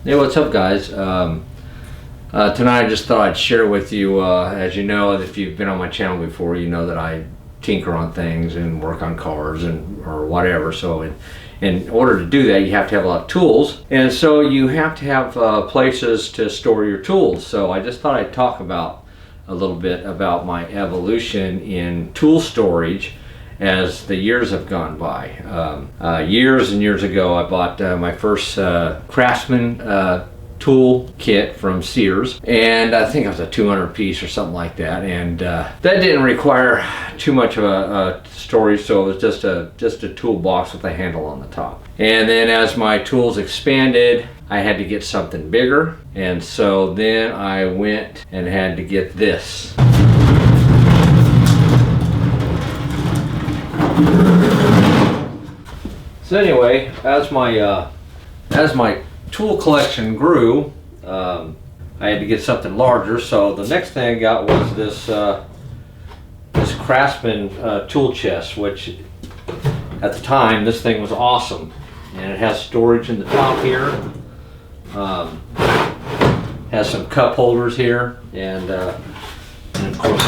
Hey, what's up, guys? Tonight I just thought I'd share with you, as you know, if you've been on my channel before, you know that I tinker on things and work on cars or whatever. So in order to do that, you have to have a lot of tools, and so you have to have places to store your tools. So I just thought I'd talk about a little bit about my evolution in tool storage as the years have gone by. Years and years ago, I bought my first Craftsman tool kit from Sears, and I think it was a 200 piece or something like that, and that didn't require too much of a storage, so it was just a toolbox with a handle on the top. And then as my tools expanded, I had to get something bigger, and so then I went and had to get this. So anyway, as my tool collection grew, I had to get something larger. So the next thing I got was this Craftsman tool chest, which at the time this thing was awesome, and it has storage in the top here. Has some cup holders here, and of course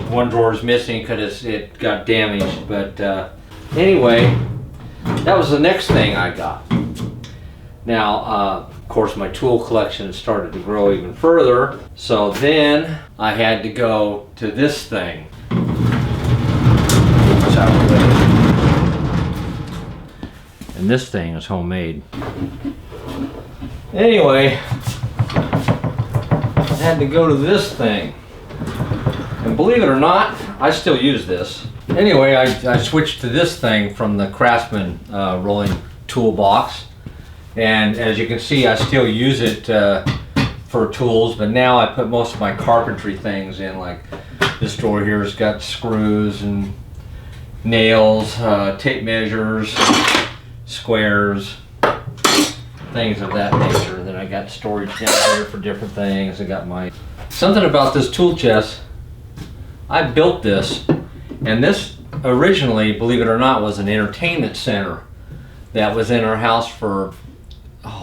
one drawer is missing because it got damaged. But anyway, that was the next thing I got. Now, of course, my tool collection started to grow even further, so then I had to go to this thing. And this thing is homemade. Anyway, I had to go to this thing. And believe it or not, I still use this. Anyway, I switched to this thing from the Craftsman rolling toolbox. And as you can see, I still use it for tools, but now I put most of my carpentry things in. Like this drawer here has got screws and nails, tape measures, squares, things of that nature. And then I got storage down here for different things. I got my... Something about this tool chest, I built this, and this originally, believe it or not, was an entertainment center that was in our house for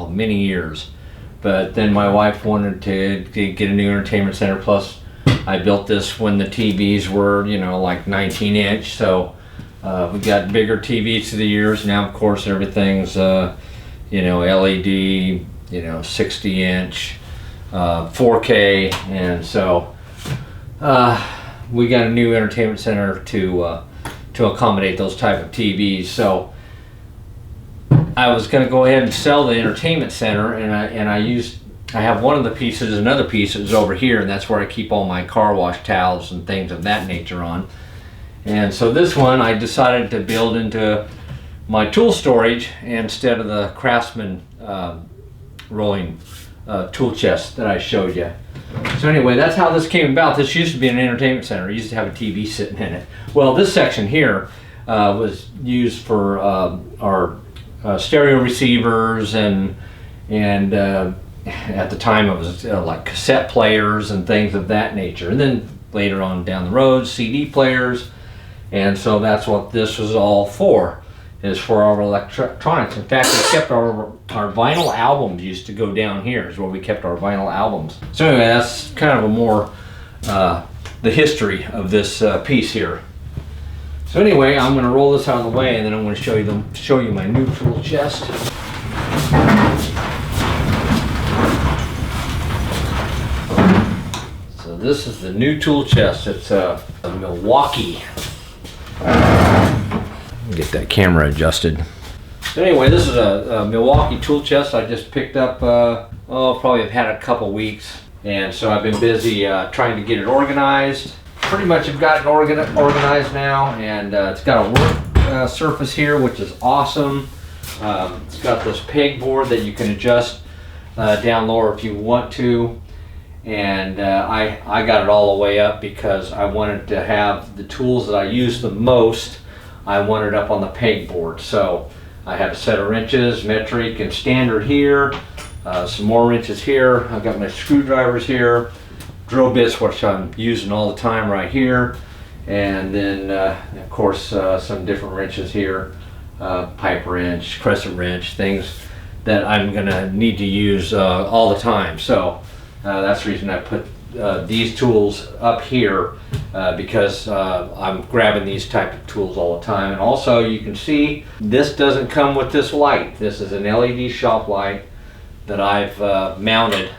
many years. But then my wife wanted to get a new entertainment center, plus I built this when the TVs were, you know, like 19-inch, so we got bigger TVs through the years. Now of course everything's you know, LED, you know, 60-inch, 4K, and so we got a new entertainment center to accommodate those type of TVs. So I was going to go ahead and sell the entertainment center, and I have one of the pieces, another piece is over here, and that's where I keep all my car wash towels and things of that nature on. And so this one I decided to build into my tool storage instead of the Craftsman rolling tool chest that I showed you. So anyway, that's how this came about. This used to be an entertainment center. It used to have a TV sitting in it. Well, this section here was used for our stereo receivers and at the time it was like cassette players and things of that nature. And then later on down the road, CD players. And so that's what this was all for, is for our electronics. In fact, we kept our vinyl albums used to go down here, is where we kept our vinyl albums. So anyway, that's kind of a more the history of this piece here. So anyway, I'm going to roll this out of the way, and then I'm going to show you my new tool chest. So this is the new tool chest. It's a Milwaukee. Get that camera adjusted. So anyway, this is a Milwaukee tool chest I just picked up. Probably have had a couple weeks, and so I've been busy trying to get it organized. Pretty much have got it organized now, and it's got a work surface here, which is awesome. It's got this pegboard that you can adjust down lower if you want to, and I got it all the way up because I wanted to have the tools that I use the most. I wanted up on the pegboard, so I have a set of wrenches, metric and standard here, some more wrenches here. I've got my screwdrivers here, drill bits, which I'm using all the time right here, and then of course some different wrenches here, pipe wrench, crescent wrench, things that I'm gonna need to use all the time. So that's the reason I put these tools up here, because I'm grabbing these type of tools all the time. And also you can see this doesn't come with this light. This is an LED shop light that I've mounted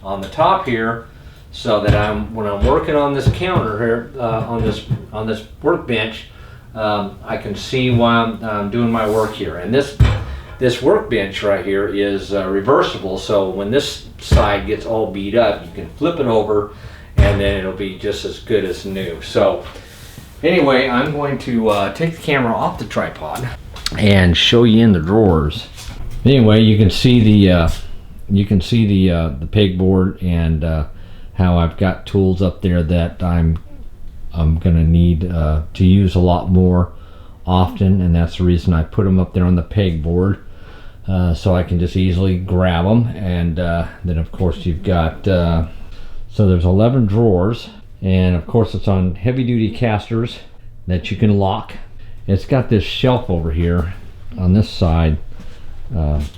on the top here, so that when I'm working on this counter here, on this workbench, I can see while I'm doing my work here. And this workbench right here is reversible, so when this side gets all beat up, you can flip it over and then it'll be just as good as new. So anyway, I'm going to take the camera off the tripod and show you in the drawers. Anyway, you can see the pegboard and how I've got tools up there that I'm gonna need to use a lot more often, and that's the reason I put them up there on the pegboard, so I can just easily grab them. And then of course you've got so there's 11 drawers, and of course it's on heavy-duty casters that you can lock. It's got this shelf over here on this side, and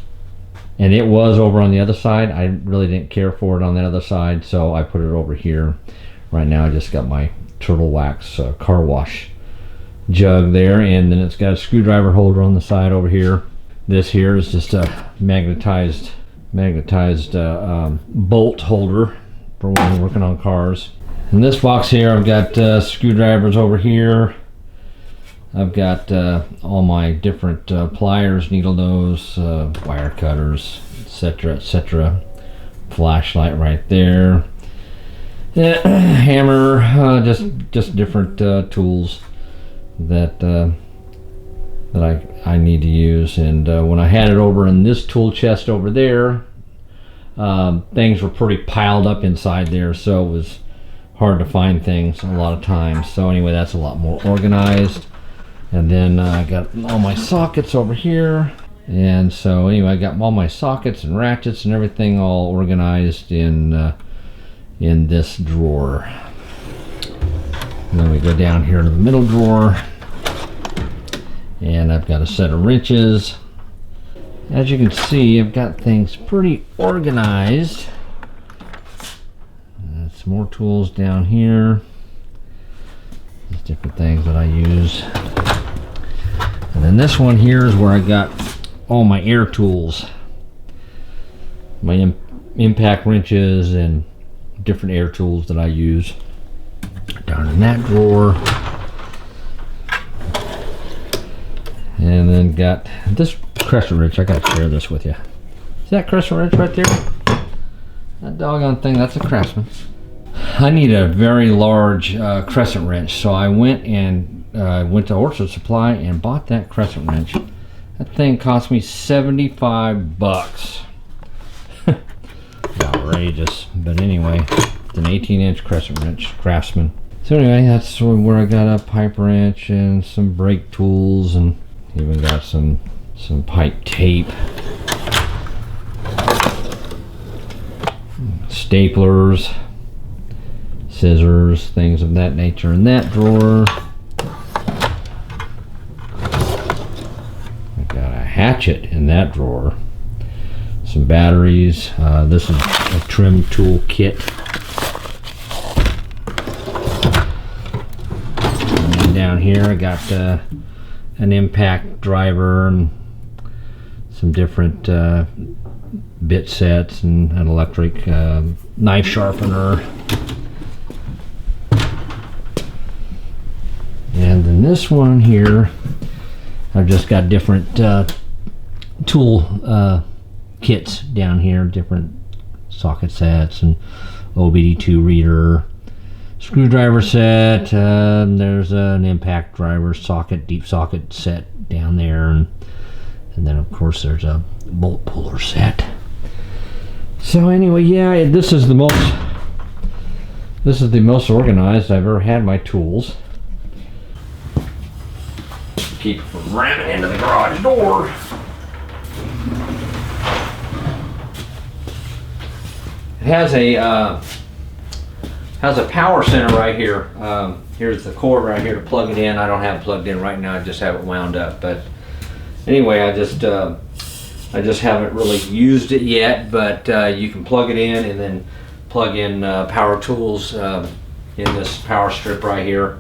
it was over on the other side. I really didn't care for it on the other side, so I put it over here. Right now I just got my turtle wax car wash jug there, and then it's got a screwdriver holder on the side over here. This here is just a magnetized bolt holder for when you're working on cars. In this box here I've got screwdrivers over here. I've got all my different pliers, needle nose, wire cutters, etc., etc. Flashlight right there. Hammer, just different tools that I need to use. And when I had it over in this tool chest over there, things were pretty piled up inside there, so it was hard to find things a lot of times. So anyway, that's a lot more organized. And then I got all my sockets over here. And so anyway, I got all my sockets and ratchets and everything all organized in this drawer. And then we go down here to the middle drawer, and I've got a set of wrenches. As you can see, I've got things pretty organized. Some more tools down here. There's different things that I use. And then this one here is where I got all my air tools, my impact wrenches and different air tools that I use. Down in that drawer. And then got this crescent wrench. I gotta share this with you. See that crescent wrench right there? That doggone thing, that's a Craftsman. I need a very large crescent wrench, so I went to Orchard Supply and bought that crescent wrench. That thing cost me 75 bucks. Outrageous. But anyway, it's an 18-inch crescent wrench, Craftsman. So anyway, that's where I got a pipe wrench and some brake tools, and even got some pipe tape, staplers, scissors, things of that nature in that drawer. I've got a hatchet in that drawer, some batteries. This is a trim tool kit. And then down here I got an impact driver and some different bit sets and an electric knife sharpener. And then this one here, I've just got different tool kits down here, different socket sets and OBD2 reader, screwdriver set. There's an impact driver socket, deep socket set down there, and then of course there's a bolt puller set. So anyway, yeah, this is the most organized I've ever had my tools. Keep it from ramming into the garage door. It has a power center right here. Here's the cord right here to plug it in. I don't have it plugged in right now. I just have it wound up. But anyway, I just I just haven't really used it yet, but you can plug it in and then plug in power tools in this power strip right here,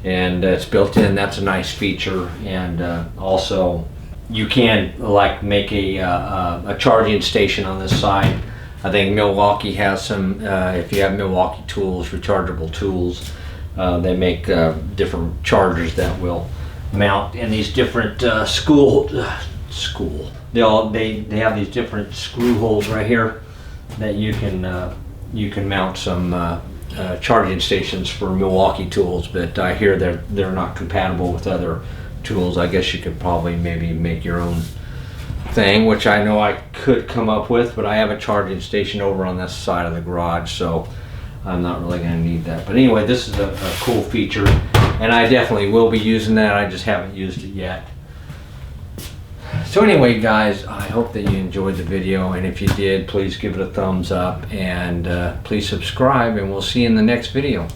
and it's built in. That's a nice feature. And also you can like make a charging station on this side. I think Milwaukee has some, if you have Milwaukee tools, rechargeable tools, they make different chargers that will mount in these different they have these different screw holes right here that you can mount some charging stations for Milwaukee tools, but I hear they're not compatible with other tools. I guess you could probably maybe make your own thing, which I know I could come up with, but I have a charging station over on this side of the garage, so I'm not really going to need that. But anyway, this is a cool feature, and I definitely will be using that. I just haven't used it yet. So anyway, guys, I hope that you enjoyed the video, and if you did, please give it a thumbs up, and please subscribe, and we'll see you in the next video.